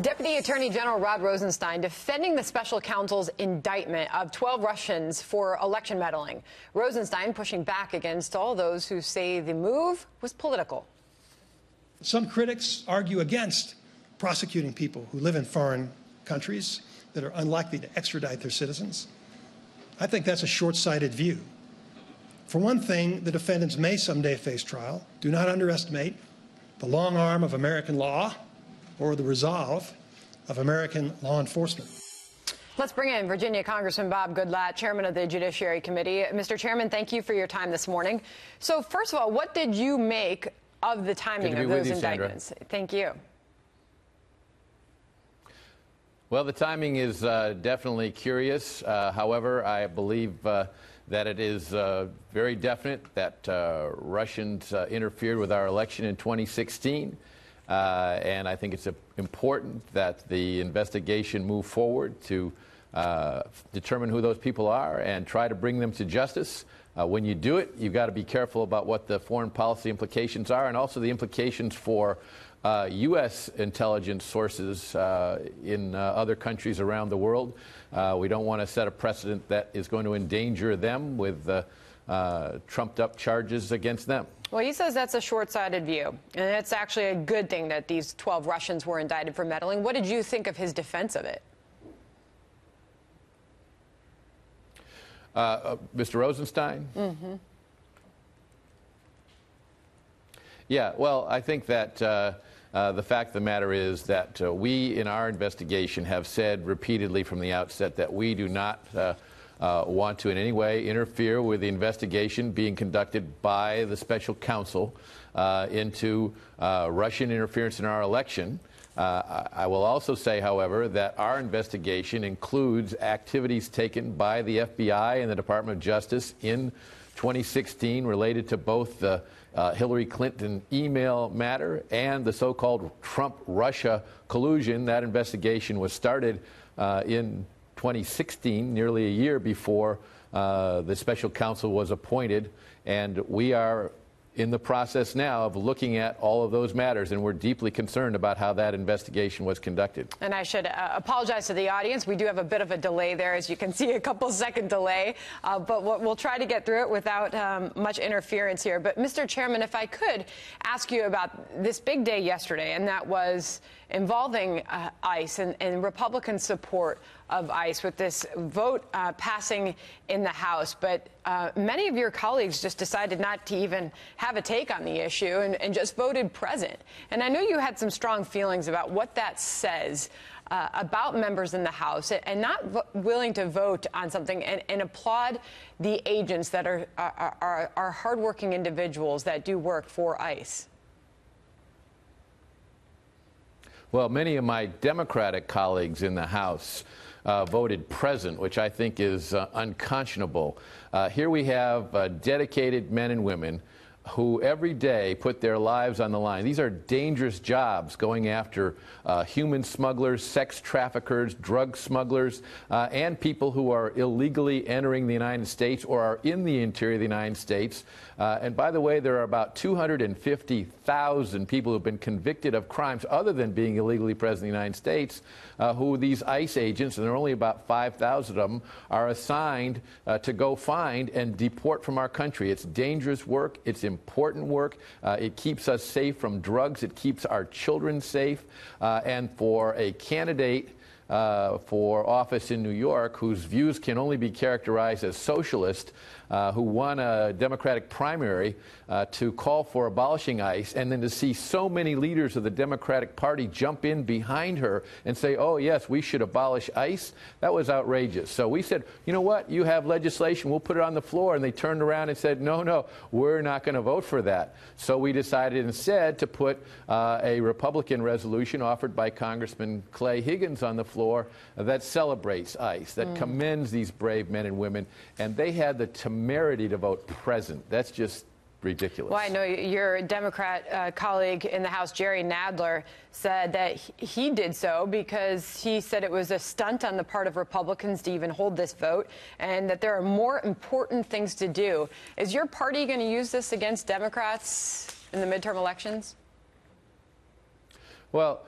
Deputy Attorney General Rod Rosenstein defending the special counsel's indictment of 12 Russians for election meddling. Rosenstein pushing back against all those who say the move was political. Some critics argue against prosecuting people who live in foreign countries that are unlikely to extradite their citizens. I think that's a short-sighted view. For one thing, the defendants may someday face trial. Do not underestimate the long arm of American law or the resolve of American law enforcement. Let's bring in Virginia Congressman Bob Goodlatte, chairman of the Judiciary Committee. Mr. Chairman, thank you for your time this morning. So first of all, what did you make of the timing of those indictments? Thank you. Well, the timing is definitely curious. However, I believe that it is very definite that Russians interfered with our election in 2016. And I think it's important that the investigation move forward to determine who those people are and try to bring them to justice. When you do it, you've got to be careful about what the foreign policy implications are and also the implications for U.S. intelligence sources in other countries around the world. We don't want to set a precedent that is going to endanger them with trumped-up charges against them. Well, he says that's a short-sighted view, and it's actually a good thing that these 12 Russians were indicted for meddling. What did you think of his defense of it? Mr. Rosenstein? Mm-hmm. Yeah, well, I think that the fact of the matter is that we, in our investigation, have said repeatedly from the outset that we do not want to in any way interfere with the investigation being conducted by the special counsel into Russian interference in our election. I will also say, however, that our investigation includes activities taken by the FBI and the Department of Justice in 2016 related to both the Hillary Clinton email matter and the so-called Trump-Russia collusion. That investigation was started in 2016, nearly a year before the special counsel was appointed, and we are in the process now of looking at all of those matters, and we're deeply concerned about how that investigation was conducted. And I should apologize to the audience. We do have a bit of a delay there, as you can see, a couple-second delay, but we'll try to get through it without much interference here. But, Mr. Chairman, if I could ask you about this big day yesterday, and that was involving ICE and Republican support of ICE with this vote passing in the House. But many of your colleagues just decided not to even have a take on the issue and just voted present. And I know you had some strong feelings about what that says about members in the House and not willing to vote on something and applaud the agents that are hardworking individuals that do work for ICE. Well, many of my Democratic colleagues in the House voted present, which I think is unconscionable. Here we have dedicated men and women who every day put their lives on the line. These are dangerous jobs, going after human smugglers, sex traffickers, drug smugglers, and people who are illegally entering the United States or are in the interior of the United States. And by the way, there are about 250,000 people who have been convicted of crimes other than being illegally present in the United States, who these ICE agents, and there are only about 5,000 of them, are assigned to go find and deport from our country. It's dangerous work. It's important work. It keeps us safe from drugs. It keeps our children safe. And for a candidate for office in New York whose views can only be characterized as socialist, who won a Democratic primary, to call for abolishing ICE, and then to see so many leaders of the Democratic Party jump in behind her and say, oh, yes, we should abolish ICE, that was outrageous. So we said, you know what, you have legislation, we'll put it on the floor. And they turned around and said, no, we're not going to vote for that. So we decided instead to put a Republican resolution offered by Congressman Clay Higgins on the floor that celebrates ICE, that commends these brave men and women, and they had the temerity to vote present. That's just ridiculous. Well, I know your Democrat colleague in the House, Jerry Nadler, said that he did so because he said it was a stunt on the part of Republicans to even hold this vote and that there are more important things to do. Is your party going to use this against Democrats in the midterm elections? Well,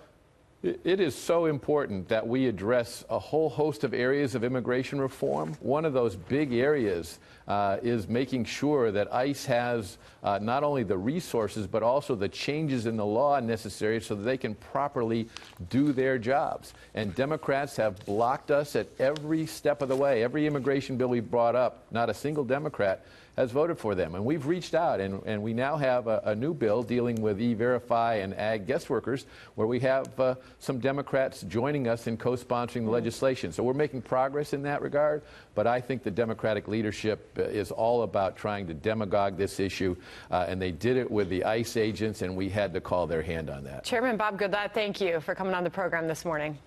It is so important that we address a whole host of areas of immigration reform. One of those big areas is making sure that ICE has not only the resources but also the changes in the law necessary so that they can properly do their jobs. And Democrats have blocked us at every step of the way. Every immigration bill we brought up, not a single Democrat has voted for them. And we've reached out, and we now have a new bill dealing with E-Verify and ag guest workers, where we have some Democrats joining us in co-sponsoring the legislation. So we're making progress in that regard, but I think the Democratic leadership is all about trying to demagogue this issue, and they did it with the ICE agents, and we had to call their hand on that. Chairman Bob Goodlatte, thank you for coming on the program this morning.